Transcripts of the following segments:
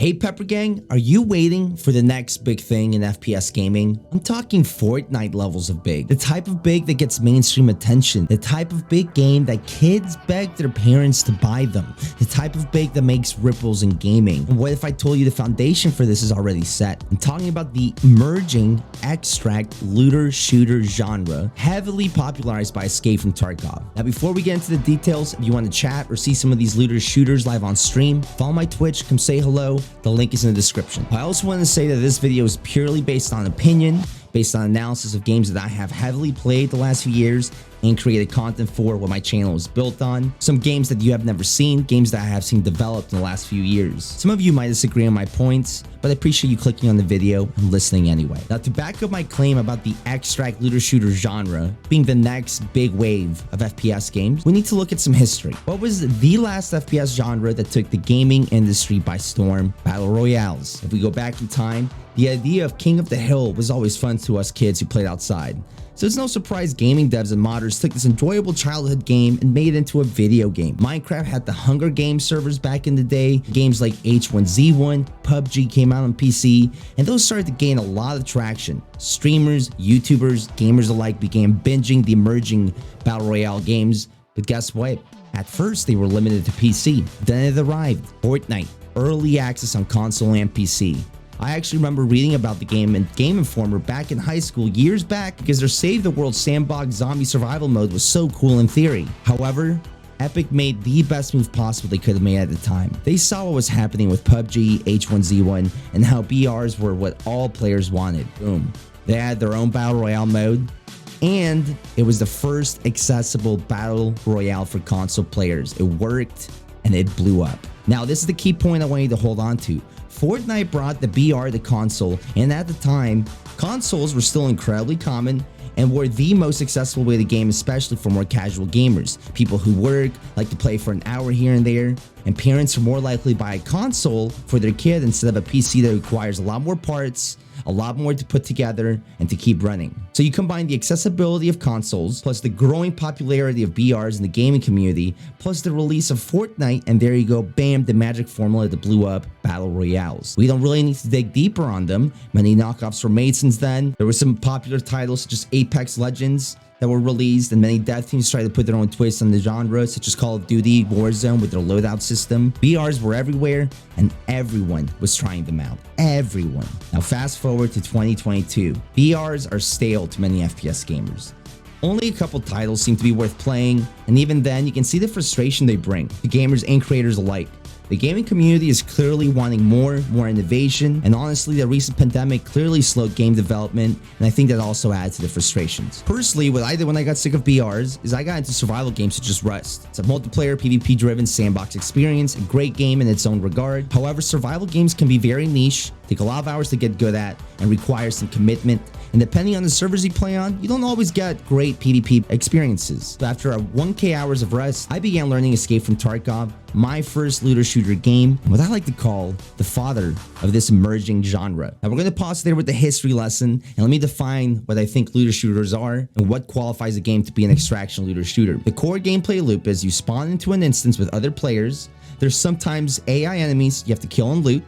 Hey Pepper Gang, are you waiting for the next big thing in FPS gaming? I'm talking Fortnite levels of big. The type of big that gets mainstream attention. The type of big game that kids beg their parents to buy them. The type of big that makes ripples in gaming. And what if I told you the foundation for this is already set? I'm talking about the emerging extract looter shooter genre, heavily popularized by Escape From Tarkov. Now before we get into the details, if you want to chat or see some of these looter shooters live on stream, follow my Twitch, come say hello. The link is in the description. I also want to say that this video is purely based on opinion, based on analysis of games that I have heavily played the last few years and created content for what my channel is built on. Some games that you have never seen, games that I have seen developed in the last few years. Some of you might disagree on my points, but I appreciate you clicking on the video and listening anyway. Now, to back up my claim about the extract looter shooter genre being the next big wave of FPS games, we need to look at some history. What was the last FPS genre that took the gaming industry by storm? Battle Royales. If we go back in time, the idea of King of the Hill was always fun to us kids who played outside. So it's no surprise gaming devs and modders took this enjoyable childhood game and made it into a video game. Minecraft had the Hunger Games servers back in the day. Games like H1Z1, PUBG came out on PC, and those started to gain a lot of traction. Streamers, YouTubers, gamers alike began binging the emerging Battle Royale games, but guess what? At first, they were limited to PC. Then it arrived, Fortnite, early access on console and PC. I actually remember reading about the game in Game Informer back in high school years back because their Save the World sandbox zombie survival mode was so cool in theory. However, Epic made the best move possible they could have made at the time. They saw what was happening with PUBG, H1Z1, and how BRs were what all players wanted. Boom. They had their own Battle Royale mode, and it was the first accessible Battle Royale for console players. It worked, and it blew up. Now, this is the key point I want you to hold on to. Fortnite brought the BR to console, and at the time, consoles were still incredibly common and were the most accessible way to game, especially for more casual gamers. People who work, like to play for an hour here and there, and parents are more likely to buy a console for their kid instead of a PC that requires a lot more parts, a lot more to put together, and to keep running. So you combine the accessibility of consoles, plus the growing popularity of BRs in the gaming community, plus the release of Fortnite, and there you go, bam, the magic formula that blew up Battle Royales. We don't really need to dig deeper on them. Many knockoffs were made since then. There were some popular titles such as Apex Legends that were released, and many dev teams tried to put their own twist on the genre, such as Call of Duty, Warzone with their loadout system. BRs were everywhere, and everyone was trying them out. Everyone. Now fast forward to 2022. BRs are stale to many FPS gamers. Only a couple titles seem to be worth playing, and even then, you can see the frustration they bring to gamers and creators alike. The gaming community is clearly wanting more innovation, and honestly, the recent pandemic clearly slowed game development, and I think that also adds to the frustrations. Personally, what I did when I got sick of BRs is I got into survival games such as Rust. It's a multiplayer, PvP-driven sandbox experience, a great game in its own regard. However, survival games can be very niche, take a lot of hours to get good at, and require some commitment. And depending on the servers you play on, you don't always get great PvP experiences. So after 1K hours of Rust, I began learning Escape From Tarkov, my first looter shooter game, what I like to call the father of this emerging genre. Now we're going to pause there with the history lesson, and let me define what I think looter shooters are and what qualifies a game to be an extraction looter shooter. The core gameplay loop is you spawn into an instance with other players. There's sometimes AI enemies you have to kill and loot.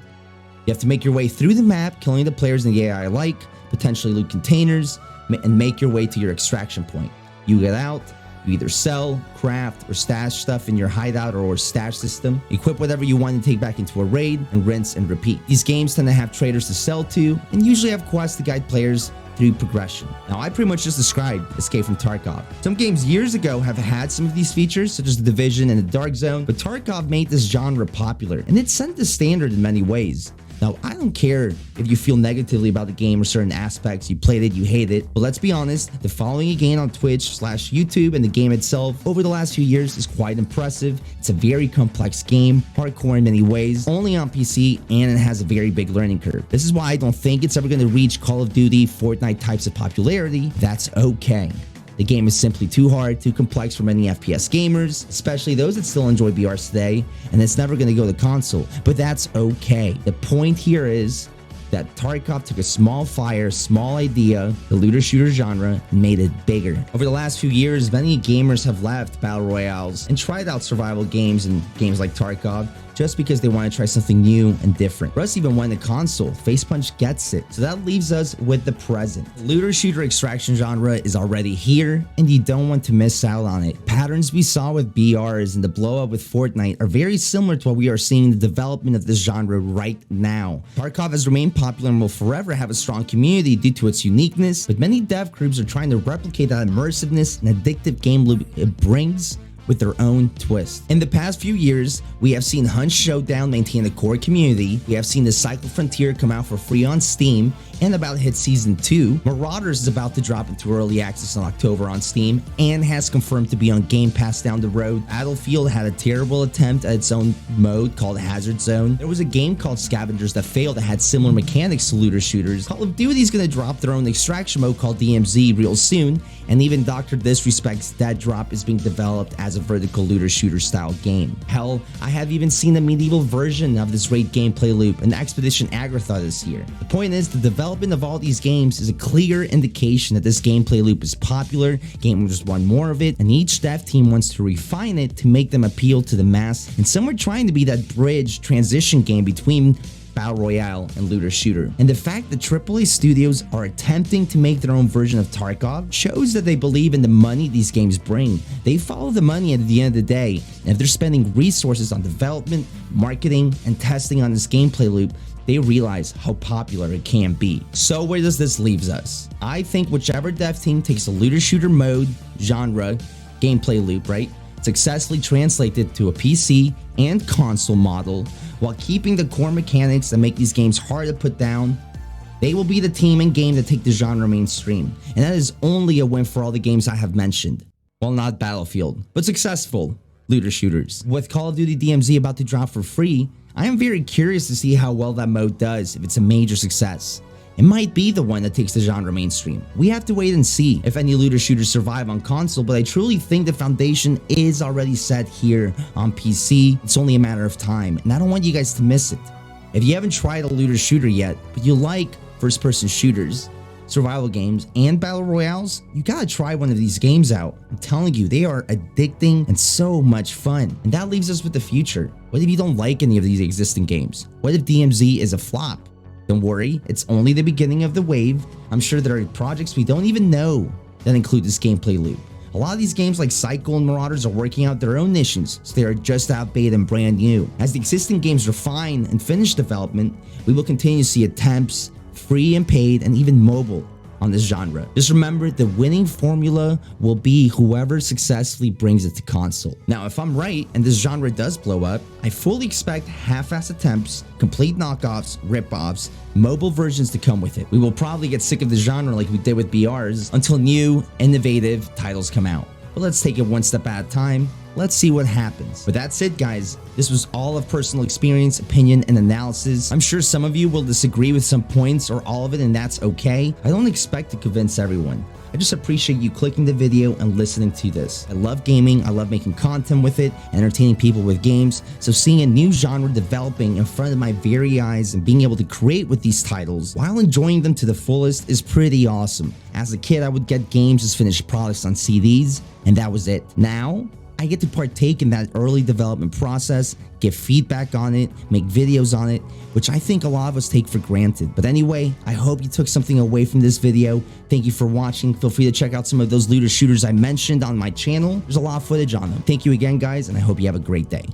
You have to make your way through the map, killing the players in the AI alike, potentially loot containers, and make your way to your extraction point. You get out, you either sell, craft, or stash stuff in your hideout or stash system, equip whatever you want to take back into a raid, and rinse and repeat. These games tend to have traders to sell to, and usually have quests to guide players through progression. Now, I pretty much just described Escape From Tarkov. Some games years ago have had some of these features, such as The Division and The Dark Zone, but Tarkov made this genre popular, and it set the standard in many ways. Now, I don't care if you feel negatively about the game or certain aspects, you played it, you hate it, but let's be honest, the following you gain on Twitch/YouTube and the game itself over the last few years is quite impressive. It's a very complex game, hardcore in many ways, only on PC, and it has a very big learning curve. This is why I don't think it's ever going to reach Call of Duty, Fortnite types of popularity. That's okay. The game is simply too hard, too complex for many FPS gamers, especially those that still enjoy BRs today, and it's never going to go to console, but that's okay. The point here is that Tarkov took a small fire, small idea, the looter shooter genre, and made it bigger. Over the last few years, many gamers have left Battle Royales and tried out survival games and games like Tarkov, just because they want to try something new and different. Russ even won the console. Facepunch gets it. So that leaves us with the present. The looter shooter extraction genre is already here, and you don't want to miss out on it. Patterns we saw with BRs and the blow up with Fortnite are very similar to what we are seeing in the development of this genre right now. Tarkov has remained popular and will forever have a strong community due to its uniqueness, but many dev groups are trying to replicate that immersiveness and addictive game loop it brings with their own twist. In the past few years, we have seen Hunt Showdown maintain the core community, we have seen the Cycle Frontier come out for free on Steam, and about to hit Season 2. Marauders is about to drop into early access in October on Steam, and has confirmed to be on Game Pass down the road. Battlefield had a terrible attempt at its own mode called Hazard Zone. There was a game called Scavengers that failed that had similar mechanics to looter shooters. Call of Duty is going to drop their own extraction mode called DMZ real soon, and even Dr. Disrespect's Dead Drop is being developed as a vertical looter shooter style game. Hell, I have even seen a medieval version of this raid gameplay loop in Expedition Agartha this year. The point is, the development of all these games is a clear indication that this gameplay loop is popular, gamers want more of it, and each dev team wants to refine it to make them appeal to the mass, and some are trying to be that bridge transition game between Battle Royale and looter shooter. And the fact that AAA studios are attempting to make their own version of Tarkov shows that they believe in the money these games bring. They follow the money at the end of the day, and if they're spending resources on development, marketing, and testing on this gameplay loop, they realize how popular it can be. So where does this leave us? I think whichever dev team takes a looter shooter mode, genre, gameplay loop, right, successfully translated to a PC and console model while keeping the core mechanics that make these games hard to put down, they will be the team and game to take the genre mainstream. And that is only a win for all the games I have mentioned. Well, not Battlefield, but successful looter shooters. With Call of Duty DMZ about to drop for free, I am very curious to see how well that mode does if it's a major success. It might be the one that takes the genre mainstream. We have to wait and see if any looter shooters survive on console, but I truly think the foundation is already set here on PC. It's only a matter of time, and I don't want you guys to miss it. If you haven't tried a looter shooter yet, but you like first-person shooters, survival games, and battle royales, you gotta try one of these games out. I'm telling you, they are addicting and so much fun. And that leaves us with the future. What if you don't like any of these existing games? What if DMZ is a flop? Don't worry, it's only the beginning of the wave. I'm sure there are projects we don't even know that include this gameplay loop. A lot of these games like Cycle and Marauders are working out their own niches, so they are just out beta and brand new. As the existing games refine and finish development, we will continue to see attempts, free and paid, and even mobile on this genre. Just remember, the winning formula will be whoever successfully brings it to console. Now, if I'm right and this genre does blow up, I fully expect half-ass attempts, complete knockoffs, rip-offs, mobile versions to come with it. We will probably get sick of the genre like we did with BRs until new, innovative titles come out. But let's take it one step at a time. Let's see what happens. But that's it, guys. This was all of personal experience, opinion, and analysis. I'm sure some of you will disagree with some points or all of it, and that's okay. I don't expect to convince everyone. I just appreciate you clicking the video and listening to this. I love gaming, I love making content with it, entertaining people with games, so seeing a new genre developing in front of my very eyes and being able to create with these titles while enjoying them to the fullest is pretty awesome. As a kid, I would get games as finished products on CDs, and that was it. Now, I get to partake in that early development process, give feedback on it, make videos on it, which I think a lot of us take for granted. But anyway, I hope you took something away from this video. Thank you for watching. Feel free to check out some of those looter shooters I mentioned on my channel. There's a lot of footage on them. Thank you again, guys, and I hope you have a great day.